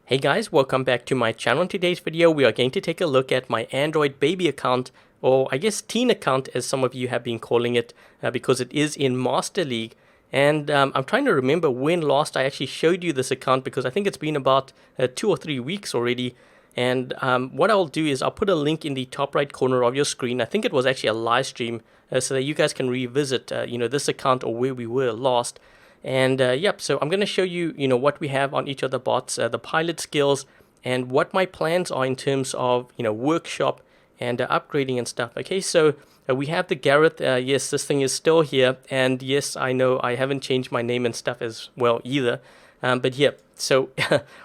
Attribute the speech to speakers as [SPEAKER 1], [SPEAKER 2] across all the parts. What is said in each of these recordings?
[SPEAKER 1] Hey guys, welcome back to my channel. In today's video, we are going to take a look at my Android baby account, or I guess teen account as some of you have been calling it, because it is in Master League. And I'm trying to remember when last I actually showed you this account, because I think it's been about 2 or 3 weeks already. And what I'll do is I'll put a link in the top right corner of your screen. I think it was actually a live stream, so that you guys can revisit this account or where we were last. And yep, so I'm going to show you, what we have on each of the bots, the pilot skills, and what my plans are in terms of, workshop and upgrading and stuff. Okay, so we have the Gareth. Yes, this thing is still here. And yes, I know I haven't changed my name and stuff as well either. But yeah, so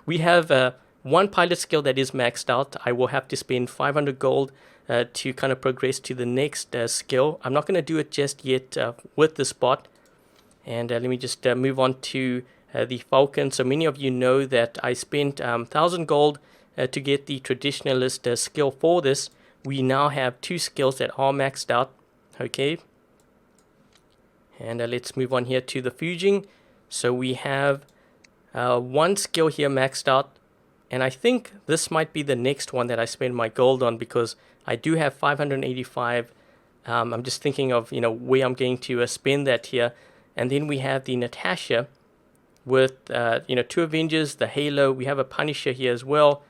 [SPEAKER 1] we have one pilot skill that is maxed out. I will have to spend 500 gold to kind of progress to the next skill. I'm not going to do it just yet with this bot. And let me just move on to the Falcon. So many of you know that I spent 1,000 gold to get the Traditionalist skill for this. We now have 2 skills that are maxed out. Okay. And let's move on here to the Fujin. So we have 1 skill here maxed out. And I think this might be the next one that I spend my gold on, because I do have 585. I'm just thinking of, where I'm going to spend that here. And then we have the Natasha with, 2 Avengers, the Halo. We have a Punisher here as well.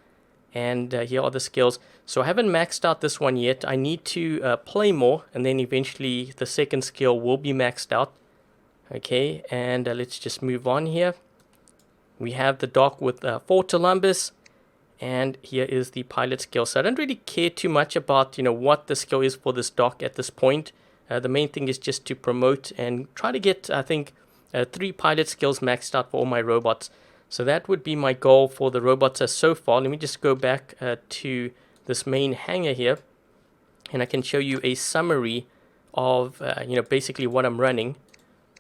[SPEAKER 1] And here are the skills. So I haven't maxed out this one yet. I need to play more. And then eventually the second skill will be maxed out. Okay, and let's just move on here. We have the dock with 4 Columbus. And here is the pilot skill. So I don't really care too much about, what the skill is for this dock at this point. The main thing is just to promote and try to get, I think, 3 pilot skills maxed out for all my robots. So that would be my goal for the robots so far. Let me just go back to this main hangar here. And I can show you a summary of, basically what I'm running.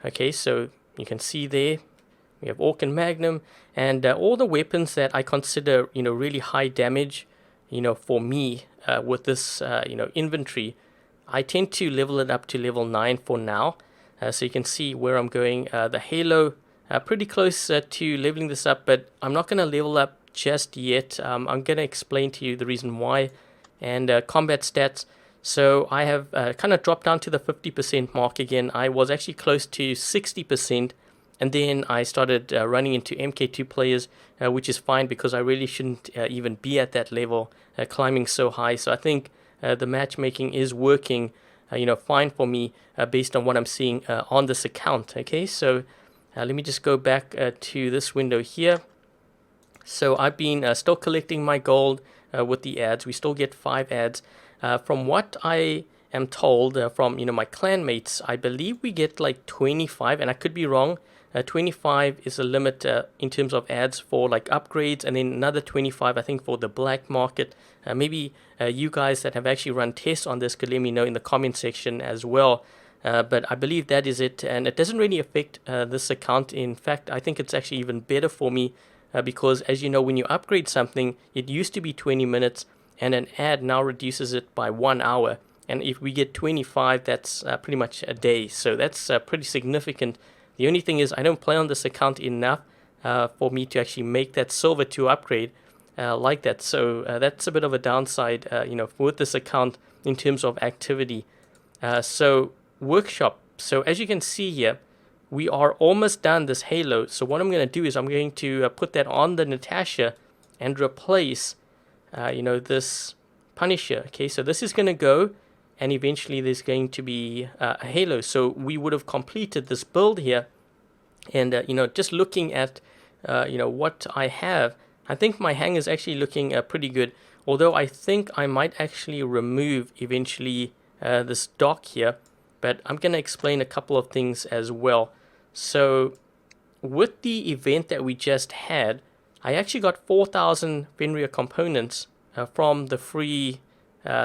[SPEAKER 1] Okay, so you can see there, we have Orc and Magnum. And all the weapons that I consider, really high damage, for me with this, inventory. I tend to level it up to level 9 for now. So you can see where I'm going. The Halo, pretty close to leveling this up, but I'm not going to level up just yet. I'm going to explain to you the reason why. And combat stats. So I have kind of dropped down to the 50% mark again. I was actually close to 60%. And then I started running into MK2 players, which is fine because I really shouldn't even be at that level, climbing so high. So I think the matchmaking is working, fine for me based on what I'm seeing on this account. Okay, so let me just go back to this window here. So I've been still collecting my gold with the ads. We still get 5 ads. From what I am told from my clan mates, I believe we get like 25, and I could be wrong. 25 is a limit in terms of ads for like upgrades, and then another 25 I think for the black market. Maybe you guys that have actually run tests on this could let me know in the comment section as well. But I believe that is it, and it doesn't really affect this account. In fact, I think it's actually even better for me because, as you know, when you upgrade something, it used to be 20 minutes, and an ad now reduces it by 1 hour. And if we get 25, that's pretty much a day. So that's pretty significant. The only thing is I don't play on this account enough for me to actually make that silver 2 upgrade like that. So that's a bit of a downside, with this account in terms of activity. So workshop. So as you can see here, we are almost done this Halo. So what I'm going to do is I'm going to put that on the Natasha and replace, this Punisher. Okay, so this is going to go. And eventually there's going to be a Halo. So we would have completed this build here. And, just looking at, what I have, I think my hangar is actually looking pretty good. Although I think I might actually remove eventually this dock here. But I'm going to explain a couple of things as well. So with the event that we just had, I actually got 4,000 Fenrir components from the free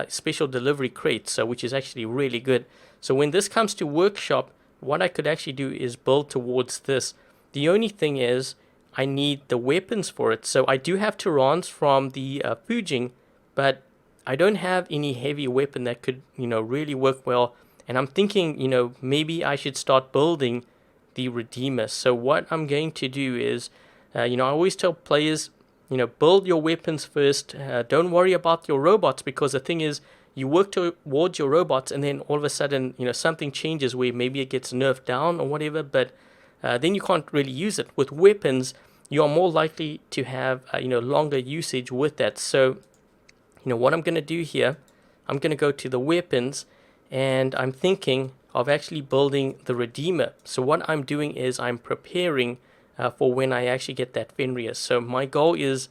[SPEAKER 1] special delivery crates, which is actually really good. So when this comes to workshop, what I could actually do is build towards this. The only thing is I need the weapons for it. So I do have Tarans from the Fujin, but I don't have any heavy weapon that could really work well. And I'm thinking maybe I should start building the Redeemer. So what I'm going to do is I always tell players build your weapons first. Don't worry about your robots, because the thing is, you work towards your robots, and then all of a sudden, something changes where maybe it gets nerfed down or whatever, but then you can't really use it. With weapons, you are more likely to have, longer usage with that. So, what I'm going to do here, I'm going to go to the weapons, and I'm thinking of actually building the Redeemer. So what I'm doing is I'm preparing for when I actually get that Fenrir. So my goal is,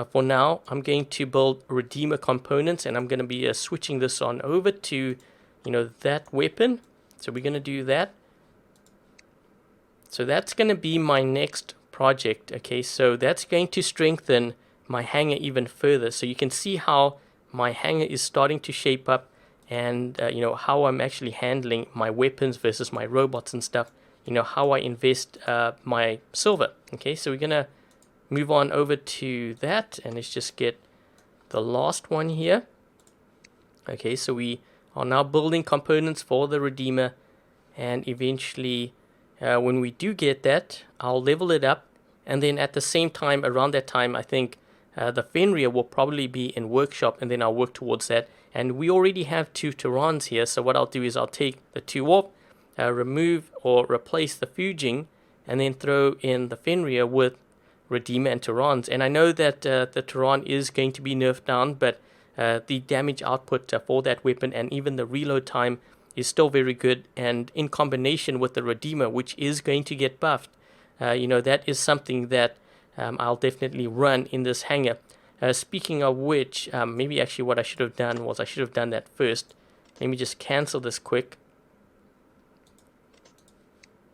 [SPEAKER 1] for now, I'm going to build Redeemer components, and I'm going to be switching this on over to, that weapon. So we're going to do that. So that's going to be my next project. Okay, so that's going to strengthen my hangar even further. So you can see how my hangar is starting to shape up, and how I'm actually handling my weapons versus my robots and stuff. How I invest my silver. Okay, so we're gonna move on over to that, and let's just get the last one here. Okay, so we are now building components for the Redeemer, and eventually when we do get that, I'll level it up, and then at the same time, around that time, I think the Fenrir will probably be in workshop, and then I'll work towards that. And we already have 2 Tarans here, so what I'll do is I'll take the 2 off, remove or replace the Fujin, and then throw in the Fenrir with Redeemer and Tarans. And I know that the Taran is going to be nerfed down, but the damage output for that weapon and even the reload time is still very good. And in combination with the Redeemer, which is going to get buffed, that is something that I'll definitely run in this hangar. Speaking of which, maybe actually what I should have done was I should have done that first. Let me just cancel this quick.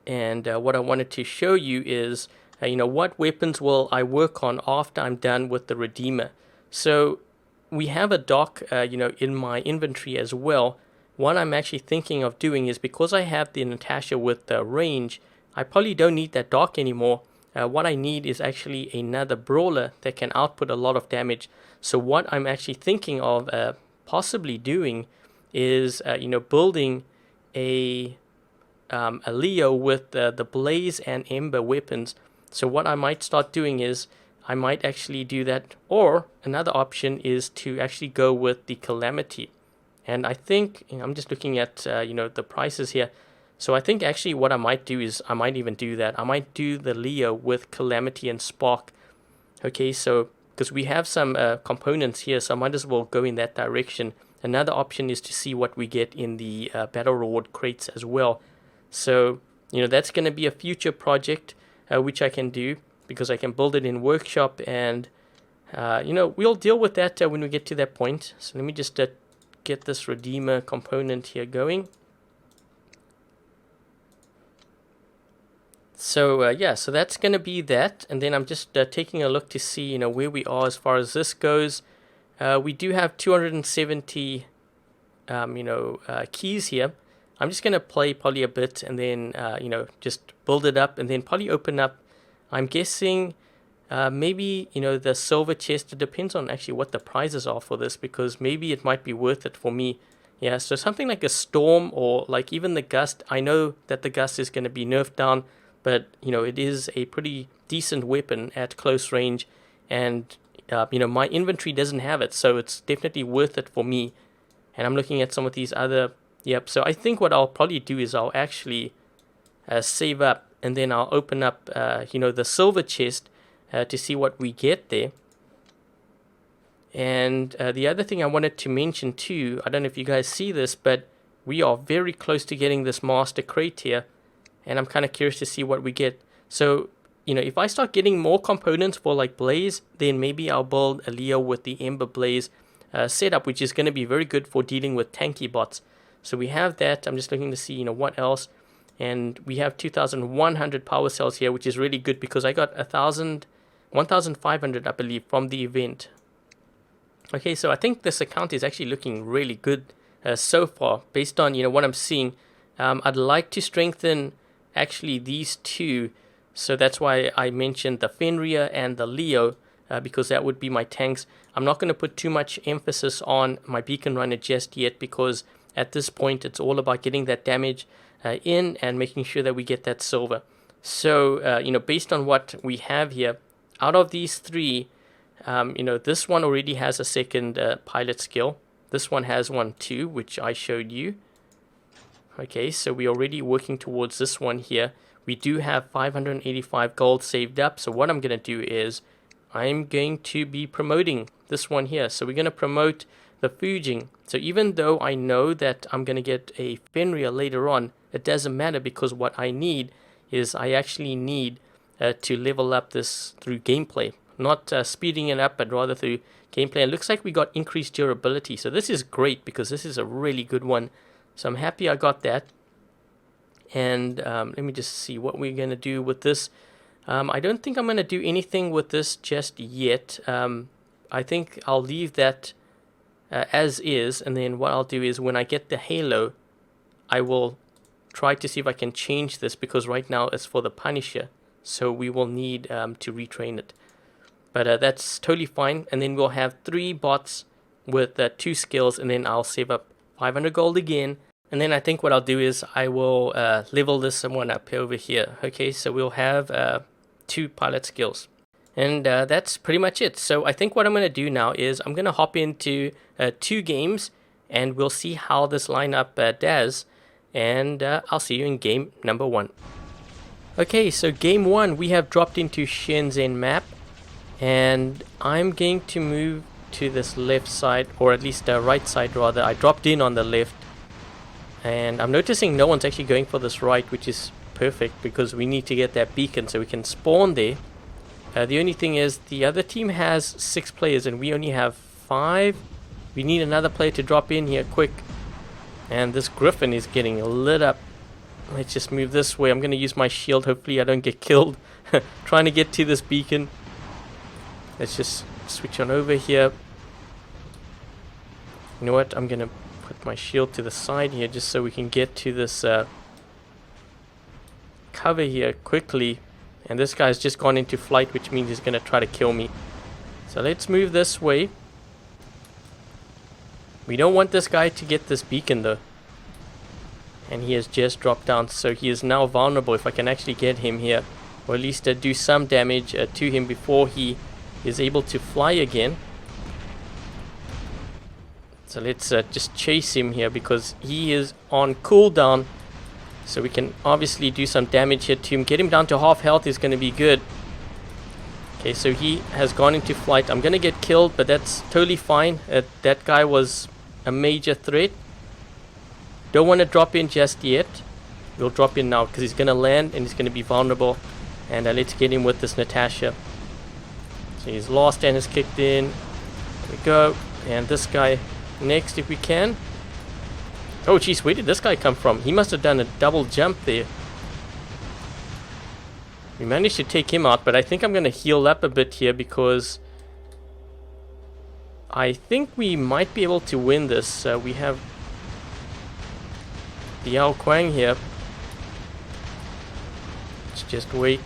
[SPEAKER 1] And what I wanted to show you is, what weapons will I work on after I'm done with the Redeemer. So we have a dock, in my inventory as well. What I'm actually thinking of doing is, because I have the Natasha with the range, I probably don't need that dock anymore. What I need is actually another brawler that can output a lot of damage. So what I'm actually thinking of possibly doing is, building a Leo with the Blaze and Ember weapons. So what I might start doing is, I might actually do that, or another option is to actually go with the Calamity. And I think, I'm just looking at, the prices here. So I think actually what I might do is, I might even do that. I might do the Leo with Calamity and Spark. Okay, so, because we have some components here, so I might as well go in that direction. Another option is to see what we get in the Battle Reward crates as well. So, that's going to be a future project, which I can do, because I can build it in workshop, and, we'll deal with that when we get to that point. So let me just get this Redeemer component here going. So yeah, so that's going to be that, and then I'm just taking a look to see where we are as far as this goes. We do have 270 keys here. I'm just going to play probably a bit, and then just build it up, and then probably open up. I'm guessing maybe the silver chest. It depends on actually what the prizes are for this, because maybe it might be worth it for me. Yeah, so something like a storm, or like even the gust. I know that the gust is going to be nerfed down, but it is a pretty decent weapon at close range, and my inventory doesn't have it, so it's definitely worth it for me. And I'm looking at some of these other. Yep, so I think what I'll probably do is I'll actually save up, and then I'll open up the silver chest to see what we get there. And the other thing I wanted to mention too, I don't know if you guys see this, but we are very close to getting this master crate here, and I'm kind of curious to see what we get. So if I start getting more components for like Blaze, then maybe I'll build a Leo with the Ember Blaze setup, which is going to be very good for dealing with tanky bots. So we have that. I'm just looking to see what else. And we have 2,100 power cells here, which is really good, because I got 1,500 I believe from the event. Okay, so I think this account is actually looking really good so far, based on what I'm seeing. I'd like to strengthen actually these 2, so that's why I mentioned the Fenrir and the Leo, because that would be my tanks. I'm not going to put too much emphasis on my beacon runner just yet, because at this point it's all about getting that damage in and making sure that we get that silver. So based on what we have here, out of these 3, You know, this one already has a second pilot skill. This one has one too, which I showed you. Okay, so we're already working towards this one here. We do have 585 gold saved up. So what I'm going to do is I'm going to be promoting this one here. So we're going to promote the Fujin. So even though I know that I'm going to get a Fenrir later on, it doesn't matter, because what I need is I actually need to level up this through gameplay. Not speeding it up, but rather through gameplay. It looks like we got increased durability. So this is great, because this is a really good one. So I'm happy I got that. And let me just see what we're going to do with this. I don't think I'm going to do anything with this just yet. I think I'll leave that as is. And then what I'll do is when I get the halo, I will try to see if I can change this, because right now it's for the Punisher. So we will need to retrain it. But that's totally fine. And then we'll have 3 bots with 2 skills. And then I'll save up 500 gold again. And then I think what I'll do is I will level this one up over here. Okay, so we'll have 2 pilot skills. And that's pretty much it. So I think what I'm going to do now is I'm going to hop into 2 games. And we'll see how this lineup does. And I'll see you in game number 1. Okay, so game 1, we have dropped into Shenzhen map. And I'm going to move to this left side, or at least right side rather. I dropped in on the left. And I'm noticing no one's actually going for this right, which is perfect, because we need to get that beacon so we can spawn there. The only thing is the other team has 6 players and we only have 5. We need another player to drop in here quick. And this Griffin is getting lit up. Let's just move this way. I'm going to use my shield. Hopefully I don't get killed trying to get to this beacon. Let's just switch on over here. You know what? I'm going to put my shield to the side here just so we can get to this cover here quickly. And this guy's just gone into flight, which means he's going to try to kill me. So let's move this way. We don't want this guy to get this beacon though. And he has just dropped down, so he is now vulnerable. If I can actually get him here, or at least do some damage to him before he is able to fly again. So let's just chase him here, because he is on cooldown. So we can obviously do some damage here to him. Get him down to half health is going to be good. Okay, so he has gone into flight. I'm going to get killed, but that's totally fine. That guy was a major threat. Don't want to drop in just yet. We'll drop in now, because he's going to land and he's going to be vulnerable. And let's get him with this Natasha. So he's lost and has kicked in. There we go. And this guy next if we can. Oh jeez, where did this guy come from? He must have done a double jump there. We managed to take him out, but I think I'm going to heal up a bit here, because I think we might be able to win this. We have the Yao Quang here. Let's just wait.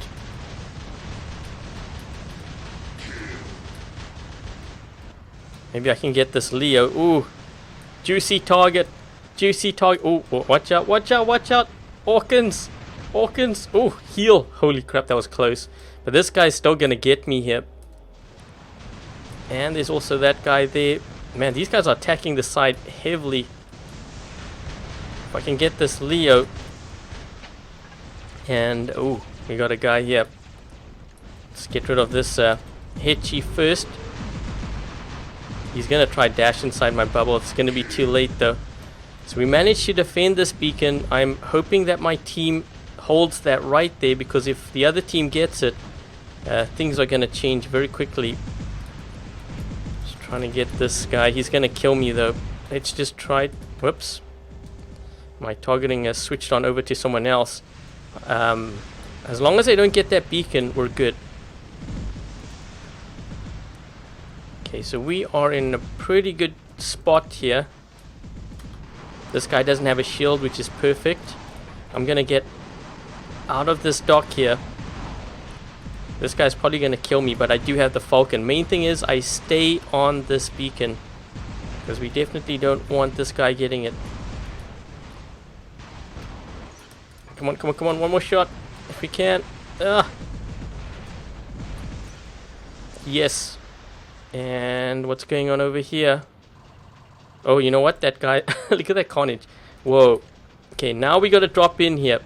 [SPEAKER 1] Maybe I can get this Leo. Ooh, juicy target. Juicy target. Ooh, watch out, watch out, watch out. Orkins. Orkins. Ooh, heal. Holy crap, that was close. But this guy's still going to get me here. And there's also that guy there. Man, these guys are attacking the side heavily. If I can get this Leo. And, ooh, we got a guy here. Let's get rid of this Hetchy first. He's going to try dash inside my bubble. It's going to be too late though. So we managed to defend this beacon. I'm hoping that my team holds that right there, because if the other team gets it, things are going to change very quickly. Just trying to get this guy. He's going to kill me though. Let's just try. Whoops. My targeting has switched on over to someone else. As long as I don't get that beacon, we're good. Okay, so we are in a pretty good spot here. This guy doesn't have a shield, which is perfect. I'm going to get out of this dock here. This guy's probably going to kill me, but I do have the Falcon. Main thing is I stay on this beacon, because we definitely don't want this guy getting it. Come on, come on, come on. One more shot if we can. Yes. And what's going on over here? Oh, you know what? That guy... Look at that carnage. Whoa. Okay, now we gotta drop in here.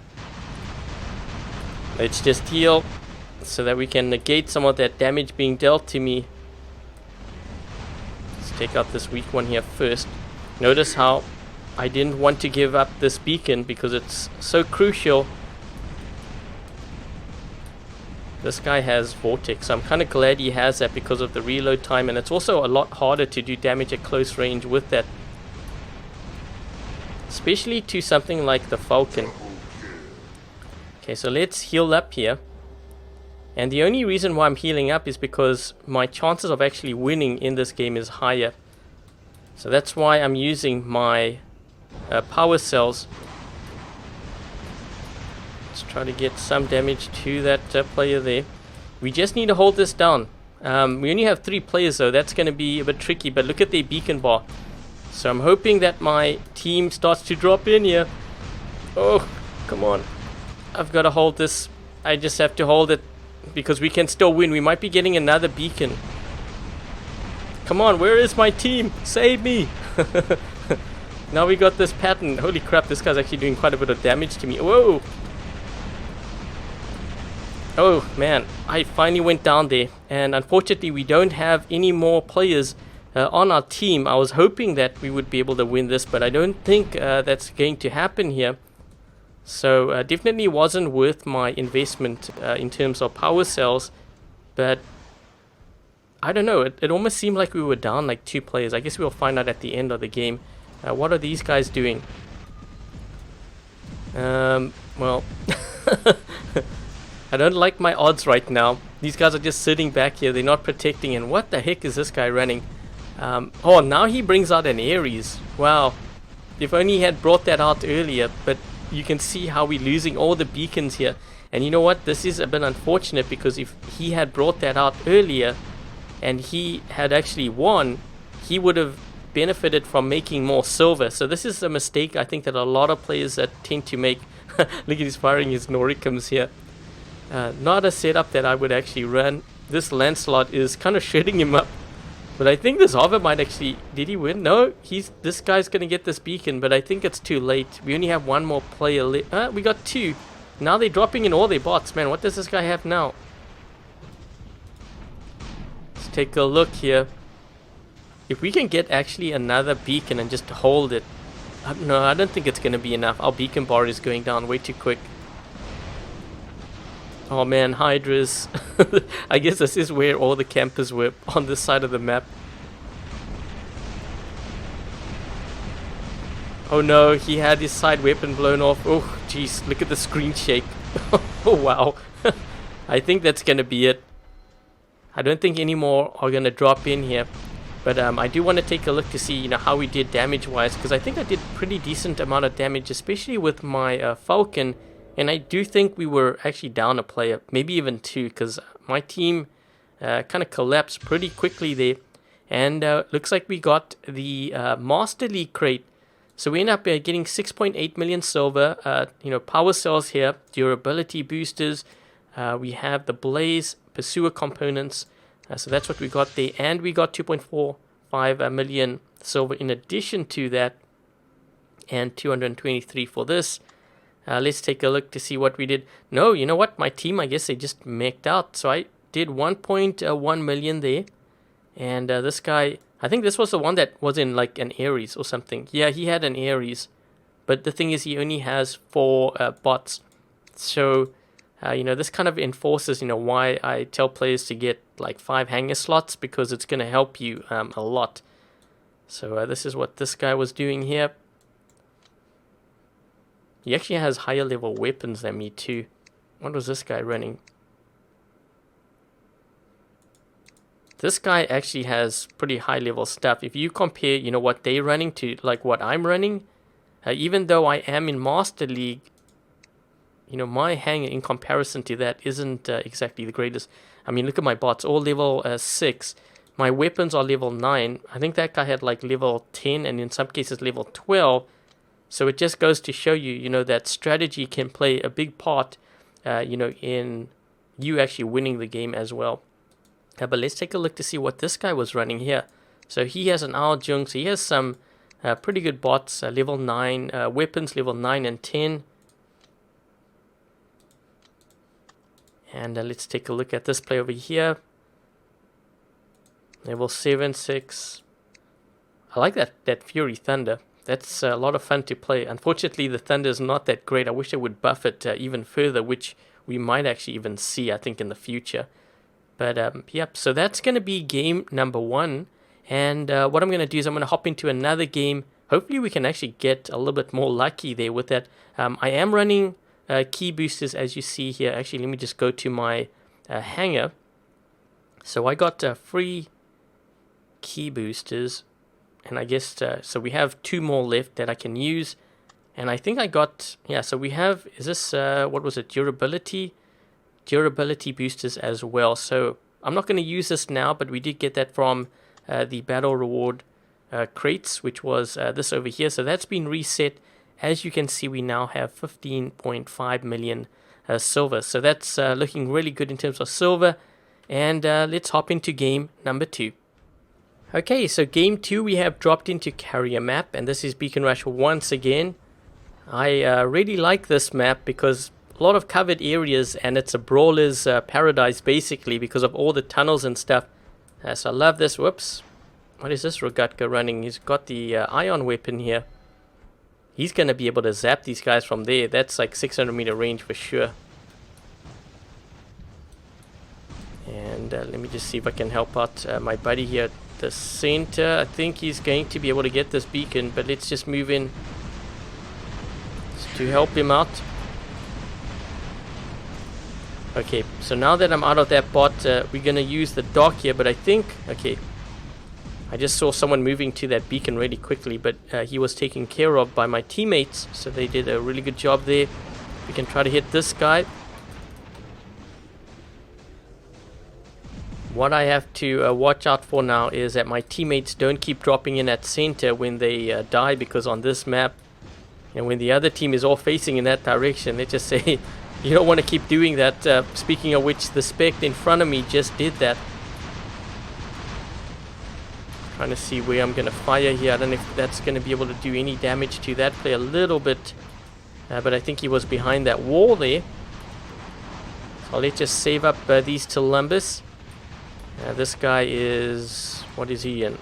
[SPEAKER 1] Let's just heal so that we can negate some of that damage being dealt to me. Let's take out this weak one here first. Notice how I didn't want to give up this beacon because it's so crucial. This guy has Vortex, so I'm kind of glad he has that because of the reload time, and it's also a lot harder to do damage at close range with that. Especially to something like the Falcon. Okay, so let's heal up here. And the only reason why I'm healing up is because my chances of actually winning in this game is higher. So that's why I'm using my power cells. Let's try to get some damage to that player there. We just need to hold this down. We only have 3 players though. That's going to be a bit tricky, but look at their beacon bar. So I'm hoping that my team starts to drop in here. Oh, come on. I've got to hold this. I just have to hold it because we can still win. We might be getting another beacon. Come on, where is my team? Save me. Now we got this pattern. Holy crap, this guy's actually doing quite a bit of damage to me. Whoa. Oh man, I finally went down there, and unfortunately we don't have any more players on our team. I was hoping that we would be able to win this, but I don't think that's going to happen here. So definitely wasn't worth my investment in terms of power cells, but I don't know, it almost seemed like we were down like 2 players. I guess we'll find out at the end of the game. What are these guys doing? Well, I don't like my odds right now. These guys are just sitting back here. They're not protecting. And what the heck is this guy running? Oh, now he brings out an Ares. Wow. If only he had brought that out earlier. But you can see how we're losing all the beacons here. And you know what? This is a bit unfortunate because if he had brought that out earlier and he had actually won, he would have benefited from making more silver. So this is a mistake I think that a lot of players that tend to make. Look at he's firing his Noricums here. Not a setup that I would actually run. This Lancelot is kind of shredding him up. But I think this Hover might actually... Did he win? No, this guy's going to get this beacon, but I think it's too late. We only have 1 more player left. We got 2. Now they're dropping in all their bots. Man, what does this guy have now? Let's take a look here. If we can get actually another beacon and just hold it. No, I don't think it's going to be enough. Our beacon bar is going down way too quick. Oh man, Hydras. I guess this is where all the campers were, on this side of the map. Oh no, he had his side weapon blown off. Oh jeez, look at the screen shake. Oh wow. I think that's gonna be it. I don't think any more are gonna drop in here. But I do want to take a look to see, how we did damage wise, because I think I did pretty decent amount of damage, especially with my Falcon. And I do think we were actually down a player, maybe even 2, because my team kind of collapsed pretty quickly there. And looks like we got the Master League crate. So we end up getting 6.8 million silver, power cells here, durability boosters. We have the Blaze Pursuer components. So that's what we got there. And we got 2.45 million silver in addition to that. And 223 for this. Let's take a look to see what we did. No, you know what? My team, I guess they just maxed out. So I did 1.1 million there. And this guy, I think this was the one that was in like an Ares or something. Yeah, he had an Ares. But the thing is, he only has 4 bots. So, this kind of enforces, why I tell players to get like 5 hangar slots. Because it's going to help you a lot. So this is what this guy was doing here. He actually has higher level weapons than me too. What was this guy running? This guy actually has pretty high level stuff. If you compare, what they're running to like what I'm running, even though I am in Master League, my hangar in comparison to that isn't exactly the greatest. I mean, look at my bots, all level 6. My weapons are level 9. I think that guy had like level 10 and in some cases level 12. So it just goes to show you, that strategy can play a big part, in you actually winning the game as well. But let's take a look to see what this guy was running here. So he has an Jung, so he has some pretty good bots, level 9, weapons level 9 and 10. And let's take a look at this play over here. Level 7, 6. I like that Fury Thunder. That's a lot of fun to play. Unfortunately, the Thunder is not that great. I wish they would buff it even further, which we might actually even see, I think, in the future. But, yep, so that's going to be game number 1. And what I'm going to do is I'm going to hop into another game. Hopefully we can actually get a little bit more lucky there with that. I am running key boosters, as you see here. Actually, let me just go to my hangar. So I got free key boosters. And I guess, so we have 2 more left that I can use. And I think I got, yeah, so we have, is this, what was it, durability? Durability boosters as well. So I'm not going to use this now, but we did get that from the battle reward crates, which was this over here. So that's been reset. As you can see, we now have 15.5 million silver. So that's looking really good in terms of silver. And let's hop into game number 2. Okay, so game 2 we have dropped into carrier map, and this is Beacon Rush once again. I really like this map because a lot of covered areas, and it's a brawler's paradise basically because of all the tunnels and stuff. So I love this. Whoops. What is this Rogatka running? He's got the ion weapon here. He's going to be able to zap these guys from there. That's like 600 meter range for sure. And let me just see if I can help out my buddy here at the center. I think he's going to be able to get this beacon, but let's just move in to help him out. Okay, so now that I'm out of that bot, we're going to use the dock here, but I think, okay, I just saw someone moving to that beacon really quickly, but he was taken care of by my teammates, so they did a really good job there. We can try to hit this guy. What I have to watch out for now is that my teammates don't keep dropping in at center when they die, because on this map, and when the other team is all facing in that direction, they just say, you don't want to keep doing that. Speaking of which, the spec in front of me just did that. Trying to see where I'm going to fire here. I don't know if that's going to be able to do any damage to that player. A little bit. But I think he was behind that wall there. So let's just save up these Columbus. This guy is... what is he in?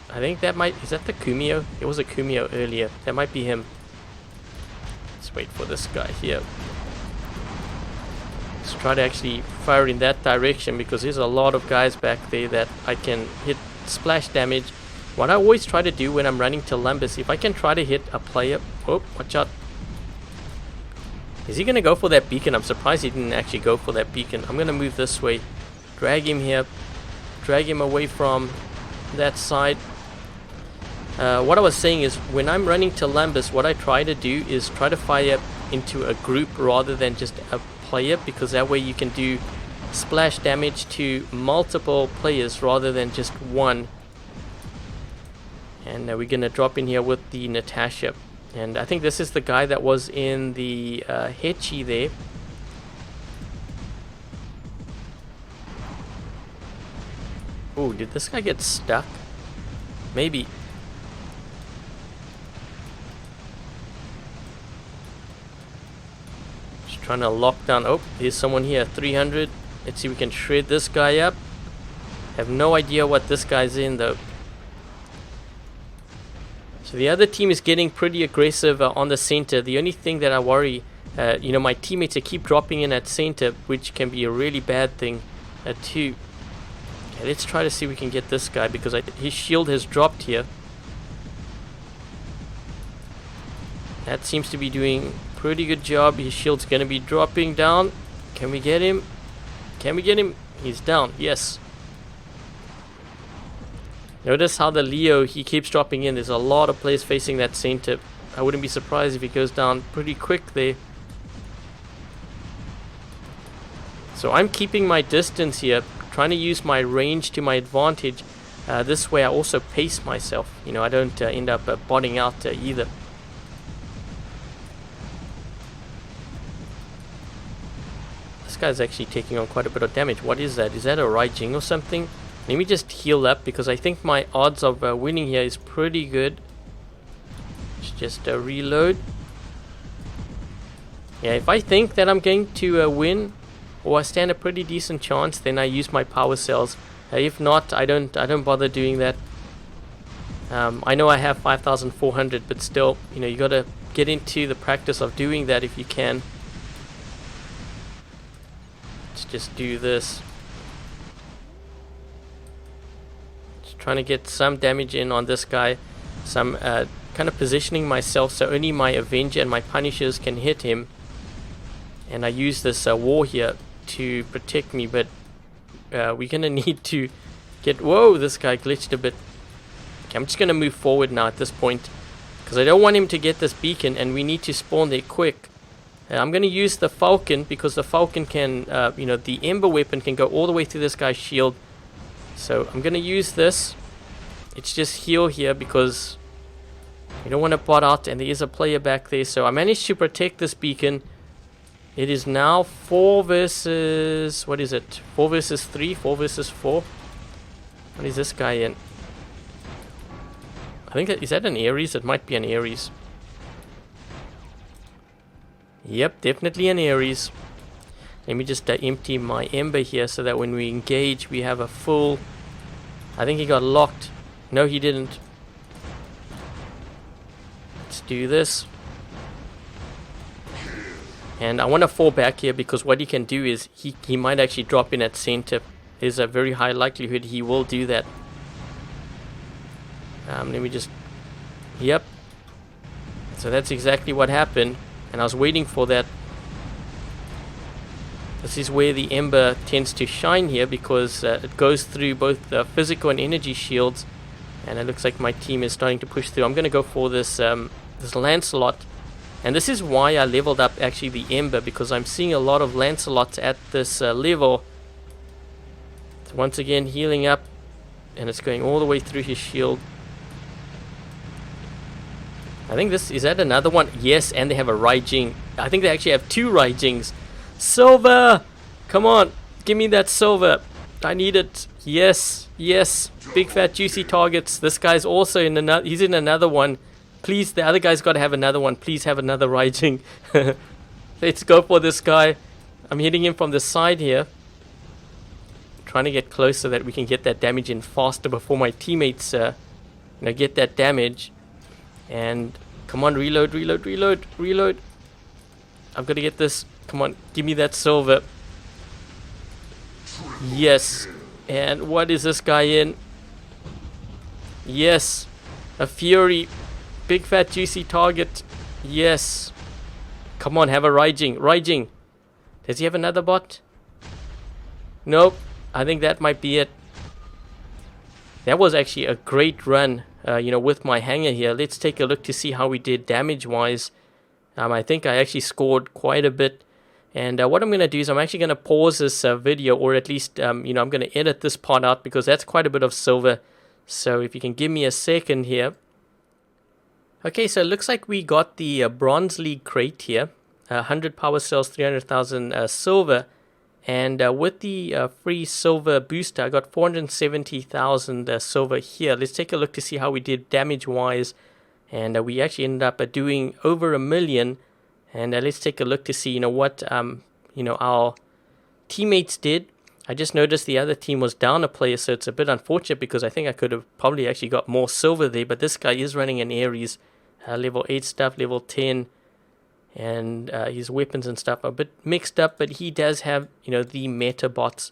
[SPEAKER 1] I think that might... is that the Kumio? It was a Kumio earlier. That might be him. Let's wait for this guy here. Let's try to actually fire in that direction, because there's a lot of guys back there that I can hit splash damage. What I always try to do when I'm running to Lumbus, if I can try to hit a player... oh, watch out. Is he going to go for that beacon? I'm surprised he didn't actually go for that beacon. I'm going to move this way. Drag him here. Drag him away from that side. What I was saying is, when I'm running to Lumbus, what I try to do is try to fire into a group rather than just a player, because that way you can do splash damage to multiple players rather than just one. And we're going to drop in here with the Natasha. And I think this is the guy that was in the Hechi there. Oh, did this guy get stuck? Maybe. Just trying to lock down. Oh, there's someone here. 300. Let's see if we can shred this guy up. Have no idea what this guy's in though. So the other team is getting pretty aggressive on the center. The only thing that I worry, you know, my teammates, they keep dropping in at center, which can be a really bad thing too. Okay, let's try to see if we can get this guy, because his shield has dropped here. That seems to be doing a pretty good job. His shield's going to be dropping down. Can we get him? Can we get him? He's down. Yes. Notice how the Leo, he keeps dropping in. There's a lot of players facing that center. I wouldn't be surprised if he goes down pretty quick there. So I'm keeping my distance here, trying to use my range to my advantage. This way I also pace myself. You know, I don't end up botting out either. This guy's actually taking on quite a bit of damage. What is that? Is that a Raijing or something? Let me just heal up because I think my odds of winning here is pretty good. Let's just reload. Yeah, if I think that I'm going to win, or I stand a pretty decent chance, then I use my power cells. If not, I don't bother doing that. I know I have 5,400, but still, you know, you gotta get into the practice of doing that if you can. Let's just do this. Just trying to get some damage in on this guy. Some kind of positioning myself so only my Avenger and my Punishers can hit him. And I use this war here to protect me, but we're gonna need to get... Whoa, this guy glitched a bit. Okay, I'm just gonna move forward now at this point because I don't want him to get this beacon, and we need to spawn there quick. I'm gonna use the Falcon because the Falcon can, you know, the Ember weapon can go all the way through this guy's shield. So I'm gonna use this. It's just heal here because you don't want to bot out, and there is a player back there. So I managed to protect this beacon. It is now 4 versus... What is it? 4 versus 3? 4 versus 4? What is this guy in? I think... Is that an Ares? It might be an Ares. Yep, definitely an Ares. Let me just empty my Ember here so that when we engage, we have a full... I think he got locked. No, he didn't. Let's do this. And I want to fall back here because what he can do is he might actually drop in at center. There's a very high likelihood he will do that. Let me just... Yep. So that's exactly what happened. And I was waiting for that. This is where the Ember tends to shine here because it goes through both the physical and energy shields. And it looks like my team is starting to push through. I'm going to go for this, this Lancelot. And this is why I leveled up actually the Ember, because I'm seeing a lot of Lancelots at this level. So once again healing up, and it's going all the way through his shield. I think this, is that another one? Yes, and they have a Raijing. I think they actually have 2 Raijings. Silver! Come on, give me that silver. I need it. Yes, yes. Big fat juicy targets. This guy's also in another, he's in another one. Please, the other guy's got to have another one. Please have another Raijing. Let's go for this guy. I'm hitting him from the side here. Trying to get close so that we can get that damage in faster before my teammates get that damage. And come on, reload, reload, reload, reload. I've got to get this. Come on, give me that silver. Yes. And what is this guy in? Yes. A Fury. Big fat juicy target. Yes. Come on, have a Raijing. Raijing. Does he have another bot? Nope. I think that might be it. That was actually a great run, with my hangar here. Let's take a look to see how we did damage-wise. I think I actually scored quite a bit. And what I'm going to do is I'm actually going to pause this video, or at least, I'm going to edit this part out because that's quite a bit of silver. So if you can give me a second here. Okay, so it looks like we got the Bronze League crate here. 100 power cells, 300,000 silver. And with the free silver booster, I got 470,000 silver here. Let's take a look to see how we did damage-wise. And we actually ended up doing over 1 million. And let's take a look to see, what, our teammates did. I just noticed the other team was down a player, so it's a bit unfortunate because I think I could have probably actually got more silver there. But this guy is running an Ares, level 8 stuff, level 10. And his weapons and stuff are a bit mixed up, but he does have, the meta bots.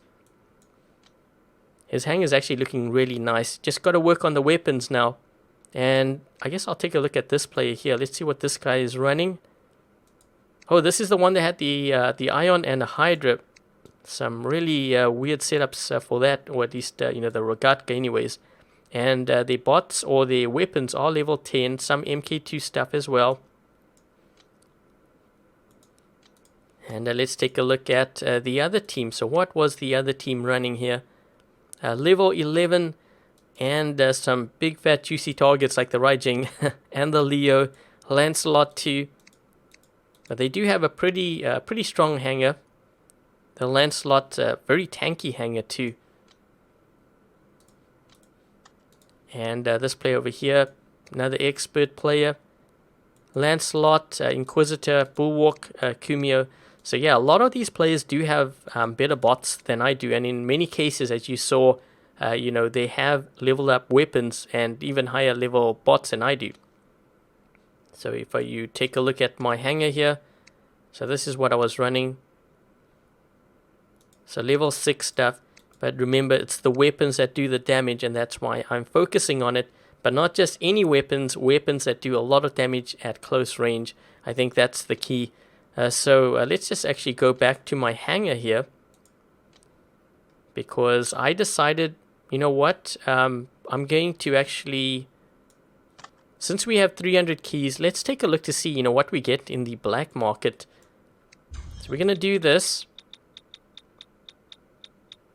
[SPEAKER 1] His hangar is actually looking really nice. Just got to work on the weapons now. And I guess I'll take a look at this player here. Let's see what this guy is running. Oh, this is the one that had the Ion and the Hydra. Some really weird setups for that, or at least, the Rogatka anyways. And their bots or their weapons are level 10, some MK2 stuff as well. And let's take a look at the other team. So what was the other team running here? Level 11 and some big fat juicy targets like the Raijing and the Leo, Lancelot 2. But they do have a pretty strong hangar. The Lancelot, very tanky hangar too. And this player over here, another expert player. Lancelot, Inquisitor, Bulwark, Kumio. So yeah, a lot of these players do have better bots than I do. And in many cases, as you saw, you know, they have leveled up weapons and even higher level bots than I do. So if you take a look at my hangar here, so this is what I was running. So level 6 stuff, but remember it's the weapons that do the damage, and that's why I'm focusing on it. But not just any weapons, weapons that do a lot of damage at close range. I think that's the key. So let's just actually go back to my hangar here, because I decided, you know what, I'm going to actually, since we have 300 keys, let's take a look to see, you know, what we get in the black market. So we're going to do this.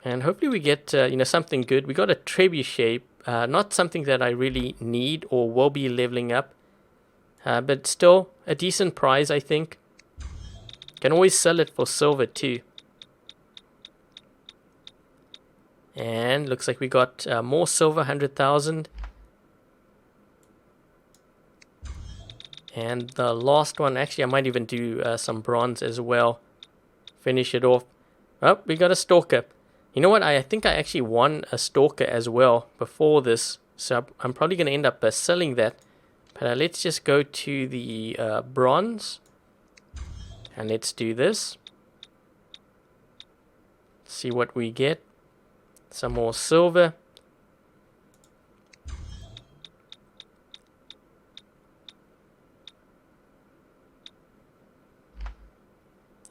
[SPEAKER 1] And hopefully we get, you know, something good. We got a trebuchet, not something that I really need or will be leveling up. But still, a decent prize, I think. Can always sell it for silver too. And looks like we got more silver, 100,000. And the last one, actually I might even do some bronze as well. Finish it off. Oh, we got a stalker. You know what, I think I actually won a stalker as well before this. So I'm probably going to end up selling that. But let's just go to the bronze. And let's do this. See what we get. Some more silver.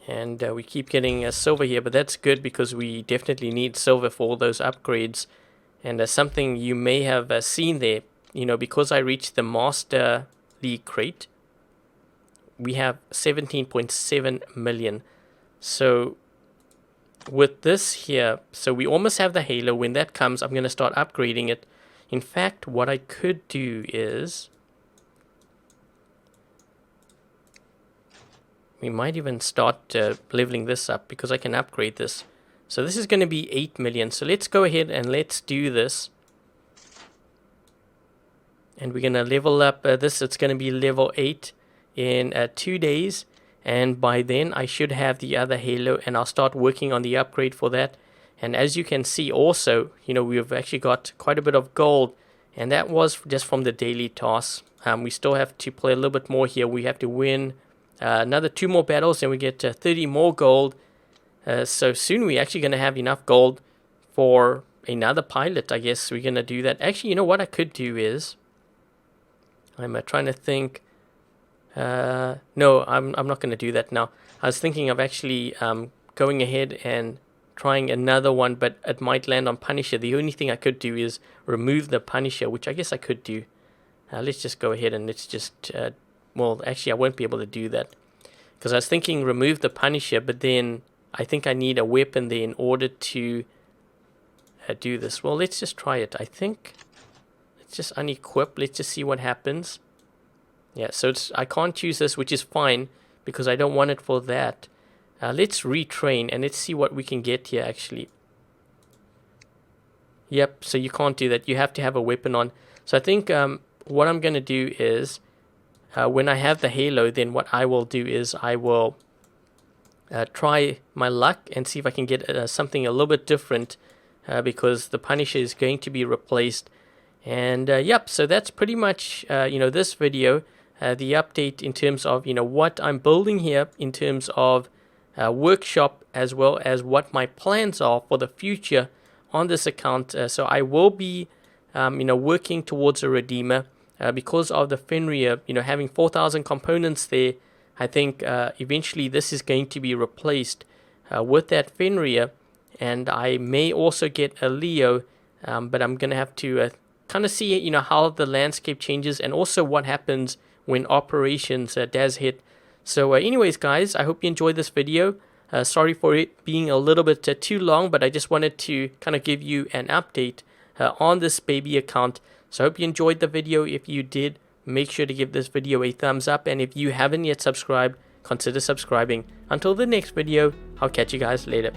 [SPEAKER 1] And we keep getting silver here, but that's good because we definitely need silver for all those upgrades. And something you may have seen there, you know, because I reached the Master League crate, we have 17.7 million. So with this here, so we almost have the Halo. When that comes, I'm going to start upgrading it. In fact, what I could do is, we might even start leveling this up because I can upgrade this. So this is going to be 8 million. So let's go ahead and let's do this. And we're going to level up this. It's going to be level 8 in 2 days. And by then I should have the other Halo, and I'll start working on the upgrade for that. And as you can see also, you know, we've actually got quite a bit of gold. And that was just from the daily tasks. We still have to play a little bit more here. We have to win another 2 more battles, and we get 30 more gold. So soon we're actually going to have enough gold for another pilot. I guess we're going to do that. Actually, you know what I could do is, I'm trying to think. No, I'm not going to do that now. I was thinking of actually going ahead and trying another one, but it might land on Punisher. The only thing I could do is remove the Punisher, which I guess I could do. Let's just go ahead and let's just... well, actually, I won't be able to do that. Because I was thinking remove the Punisher, but then I think I need a weapon there in order to do this. Well, let's just try it. I think let's just unequip. Let's just see what happens. Yeah, so I can't choose this, which is fine because I don't want it for that. Let's retrain and let's see what we can get here, actually. Yep, so you can't do that. You have to have a weapon on. So I think what I'm going to do is... when I have the Halo, then what I will do is I will try my luck and see if I can get something a little bit different because the Punisher is going to be replaced. And yep, so that's pretty much you know, this video, the update in terms of, you know, what I'm building here in terms of workshop, as well as what my plans are for the future on this account. So I will be you know, working towards a Redeemer. Because of the Fenrir, you know, having 4,000 components there, I think eventually this is going to be replaced with that Fenrir. And I may also get a Leo, but I'm going to have to kind of see, you know, how the landscape changes and also what happens when operations does hit. So anyways, guys, I hope you enjoyed this video. Sorry for it being a little bit too long, but I just wanted to kind of give you an update on this baby account. So I hope you enjoyed the video. If you did, make sure to give this video a thumbs up. And if you haven't yet subscribed, consider subscribing. Until the next video, I'll catch you guys later.